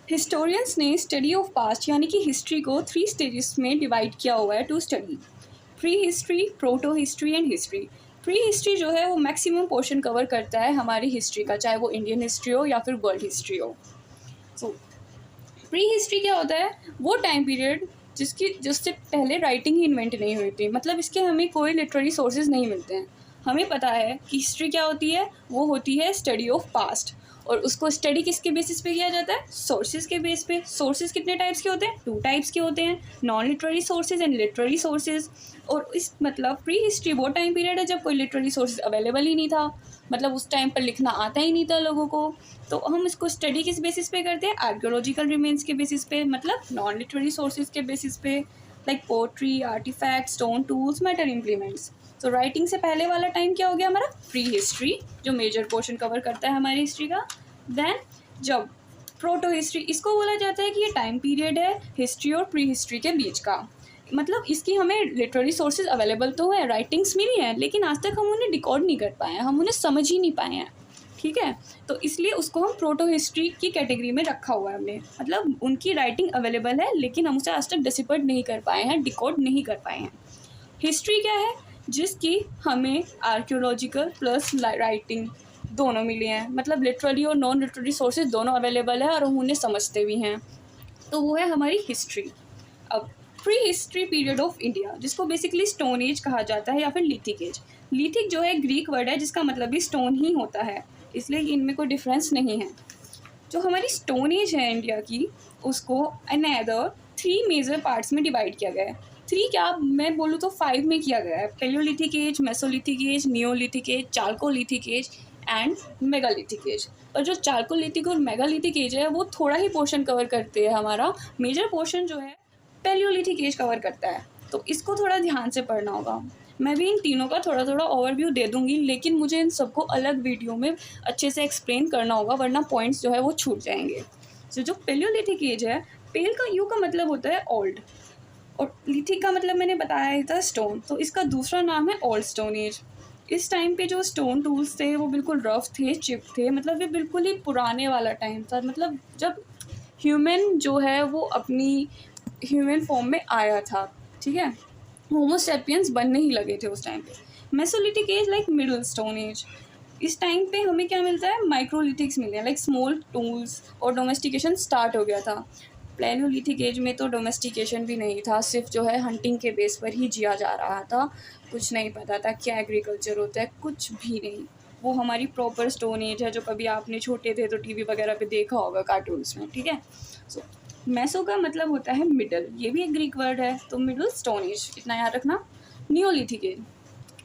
Historians ने study of past यानी कि हिस्ट्री को 3 स्टेजेस में डिवाइड किया हुआ है to study: pre history, proto history and history. Pre history जो है वो मैक्सिमम पोर्शन कवर करता है हमारी हिस्ट्री का, चाहे वो इंडियन हिस्ट्री हो या फिर वर्ल्ड हिस्ट्री हो। सो प्री हिस्ट्री क्या होता है? वो टाइम पीरियड जिससे पहले राइटिंग ही इन्वेंट नहीं हुई थी, मतलब इसके हमें कोई लिटरेरी सोर्सेज नहीं मिलते हैं। हमें पता है कि हिस्ट्री क्या होती है, वो होती है स्टडी ऑफ पास्ट, और उसको स्टडी किसके बेसिस पे किया जाता है? सोर्सेज के बेस पे। सोर्सेज कितने टाइप्स के होते हैं? 2 टाइप्स के होते हैं, non literary sources and literary sources. और इस मतलब प्री हिस्ट्री वो टाइम पीरियड है जब कोई लिटरेरी सोर्सेज अवेलेबल ही नहीं था, मतलब उस टाइम पर लिखना आता ही नहीं था लोगों को। तो हम इसको स्टडी किस बेसिस पे करते हैं? आर्कियोलॉजिकल रिमेन्स के बेसिस पे, मतलब नॉन लिटरेरी सोर्सेज के बेसिस पे, like pottery, artifact, stone tools, metal implements. तो राइटिंग से पहले वाला टाइम क्या हो गया हमारा? प्री हिस्ट्री, जो मेजर पोर्शन कवर करता है हमारी हिस्ट्री का। देन जब प्रोटो हिस्ट्री, इसको बोला जाता है कि ये टाइम पीरियड है हिस्ट्री और प्री हिस्ट्री के बीच का, मतलब इसकी हमें लिटरेरी सोर्सेज अवेलेबल तो है, राइटिंग्स मिली हैं, लेकिन आज तक हम उन्हें डिकोड नहीं कर पाए हैं, हम उन्हें समझ ही नहीं पाए हैं। ठीक है, तो इसलिए उसको हम प्रोटो हिस्ट्री की कैटेगरी में रखा हुआ है हमने, मतलब उनकी राइटिंग अवेलेबल है लेकिन हम उसे आज तक डिसिपर्ट नहीं कर पाए हैं, डिकोड नहीं कर पाए हैं। हिस्ट्री क्या है? जिसकी हमें आर्कियोलॉजिकल प्लस राइटिंग दोनों मिले हैं, मतलब लिटरेरी और नॉन लिटरेरी सोर्सेज दोनों अवेलेबल है और हम उन्हें समझते भी हैं, तो वो है हमारी हिस्ट्री। अब pre history period of India, जिसको बेसिकली स्टोन एज कहा जाता है या फिर लिथिक एज। लिथिक जो है ग्रीक वर्ड है जिसका मतलब भी स्टोन ही होता है, इसलिए इनमें कोई डिफरेंस नहीं है। जो हमारी स्टोन एज है इंडिया की, उसको अनदर 3 मेजर पार्ट्स में डिवाइड किया गया है। 3 क्या, मैं बोलूँ तो 5 में किया गया है: palaeolithic age, mesolithic age, neolithic age, chalcolithic age and megalithic age. और जो चाल्कोलिथिक और मेगालिथिक एज है वो थोड़ा ही पोर्शन कवर करते हैं, हमारा मेजर पोर्शन जो है पेलियोलिथिक एज कवर करता है, तो इसको थोड़ा ध्यान से पढ़ना होगा। मैं भी इन तीनों का थोड़ा थोड़ा ओवरव्यू दे दूंगी, लेकिन मुझे इन सबको अलग वीडियो में अच्छे से एक्सप्लेन करना होगा, वरना पॉइंट्स जो है वो छूट जाएंगे। तो जो पेलियोलिथिक एज है, पेल का यू का मतलब होता है ओल्ड, और लिथिक का मतलब मैंने बताया ही था स्टोन, तो इसका दूसरा नाम है ओल्ड स्टोन एज। इस टाइम पे जो स्टोन टूल्स थे वो बिल्कुल रफ थे, चिप थे, मतलब ये बिल्कुल ही पुराने वाला टाइम था, मतलब जब ह्यूमन जो है वो अपनी ह्यूमन फॉर्म में आया था। ठीक है, होमो सैपियंस बनने ही लगे थे उस टाइम पे। Mesolithic as like middle stone as, इस टाइम पे हमें क्या मिलता है? माइक्रोलिथिक्स मिले हैं, लाइक स्मॉल टूल्स, और डोमेस्टिकेशन स्टार्ट हो गया था। प्लेनोलिथिक एज में तो डोमेस्टिकेशन भी नहीं था, सिर्फ जो है हंटिंग के बेस पर ही जिया जा रहा था, कुछ नहीं पता था क्या एग्रीकल्चर होता है, कुछ भी नहीं। वो हमारी प्रॉपर स्टोन एज है, जो कभी आपने छोटे थे तो टीवी वगैरह पे देखा होगा, कार्टून्स में। ठीक है, सो मेसो का मतलब होता है मिडल, ये भी एक ग्रीक वर्ड है, तो मिडल स्टोन एज, इतना याद रखना। नियोलिथिक एज,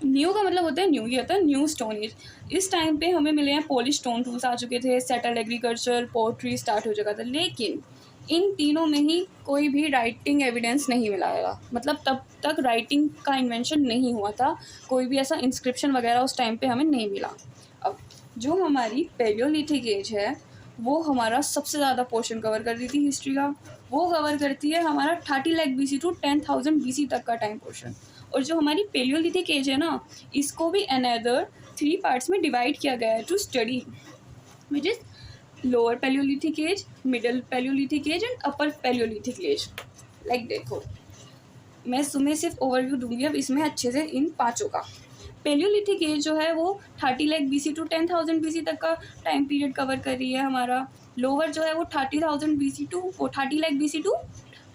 न्यू का मतलब होता है न्यू, ये होता है न्यू स्टोन एज। इस टाइम पे हमें मिले हैं पॉलिश स्टोन टूल्स आ चुके थे, सेटल एग्रीकल्चर, पोट्री स्टार्ट हो चुका था, लेकिन इन तीनों में ही कोई भी राइटिंग एविडेंस नहीं मिलाएगा, मतलब तब तक राइटिंग का इन्वेंशन नहीं हुआ था, कोई भी ऐसा इंस्क्रिप्शन वगैरह उस टाइम पे हमें नहीं मिला। अब जो हमारी पेलियोलिथिक एज है वो हमारा सबसे ज़्यादा पोर्शन कवर कर दी थी हिस्ट्री का, वो कवर करती है हमारा 30 लाख BC टू 10,000 BC तक का टाइम पोर्शन। और जो हमारी पेलियोलिथिक एज है ना, इसको भी अनदर 3 पार्ट्स में डिवाइड किया गया है to study, which is lower palaeolithic age, middle palaeolithic age and upper palaeolithic age. Like देखो, मैं तुम्हें सिर्फ ओवरव्यू दूंगी अब इसमें अच्छे से इन पाँचों का। पेलियोलिथिक एज जो है वो 30 लाख BC टू 10,000 BC तक का टाइम पीरियड कवर कर रही है हमारा। लोअर जो है वो 30,000 BC to 30 lakh BC to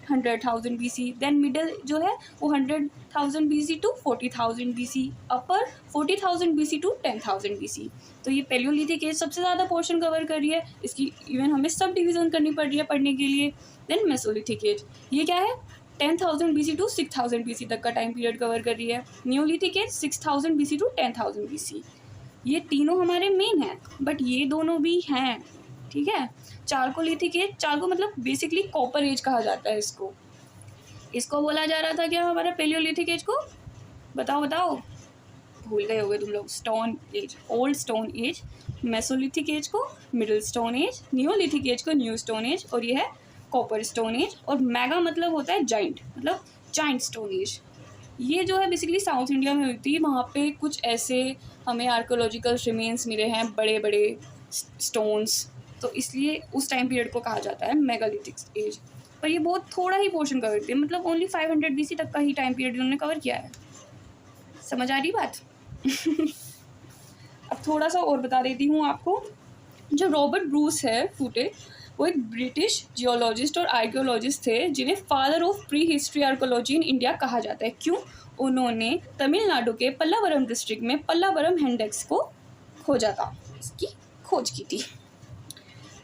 100,000 BC। Then middle जो है वो 100,000 BC to 40,000 BC। Upper 40,000 BC to 10,000 BC। तो ये पेलियोलिथिक एज सबसे ज़्यादा पोर्शन कवर कर रही है, इसकी इवन हमें सब डिवीज़न करनी पड़ रही है पढ़ने के लिए। देन मेसोलिथिक एज, ये क्या है? 10,000 BC टू 6,000 BC तक का टाइम पीरियड कवर कर रही है। Neolithic age 6,000 BC to 10,000 BC। ये तीनों हमारे मेन हैं, बट ये दोनों भी हैं। ठीक है, चाल्कोलिथिक एज, चाल्को मतलब बेसिकली कॉपर एज कहा जाता है इसको। इसको बोला जा रहा था क्या हमारा पेलियोलिथिक एज को? बताओ बताओ, भूल गए होगे तुम लोग। Stone age, old stone age. Mesolithic age को middle stone age, neolithic age को न्यू स्टोन एज, और ये है कॉपर स्टोन एज। और मेगा मतलब होता है जाइंट, मतलब जाइंट स्टोन एज। ये जो है बेसिकली साउथ इंडिया में हुई थी, वहाँ पे कुछ ऐसे हमें आर्कोलॉजिकल रिमेन्स मिले हैं, बड़े बड़े स्टोन्स, तो इसलिए उस टाइम पीरियड को कहा जाता है मेगालिथिक एज। पर ये बहुत थोड़ा ही पोर्शन कवर करती है, मतलब ओनली 500 BC तक का ही टाइम पीरियड इन्होंने कवर किया है। समझ आ रही बात? अब थोड़ा सा और बता देती हूँ आपको। जो रॉबर्ट ब्रूस है फूटे, वो एक ब्रिटिश जियोलॉजिस्ट और आर्कियोलॉजिस्ट थे जिन्हें father of pre history archaeology in India कहा जाता है। क्यों? उन्होंने तमिलनाडु के पल्लावरम डिस्ट्रिक्ट में पल्लावरम हैंडेक्स को खोजा था, इसकी खोज की थी।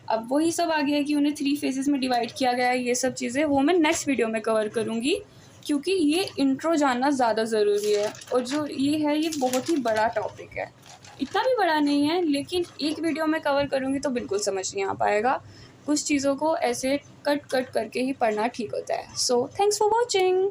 अब वही सब आ गया कि उन्हें 3 फेजेस में डिवाइड किया गया है। ये सब चीज़ें वो मैं नेक्स्ट वीडियो में कवर करूँगी, क्योंकि ये इंट्रो जानना ज़्यादा ज़रूरी है। और जो ये है ये बहुत ही बड़ा टॉपिक है, इतना भी बड़ा नहीं है, लेकिन एक वीडियो में कवर करूँगी तो बिल्कुल समझ नहीं आ पाएगा। कुछ चीज़ों को ऐसे कट करके ही पढ़ना ठीक होता है। So thanks for watching.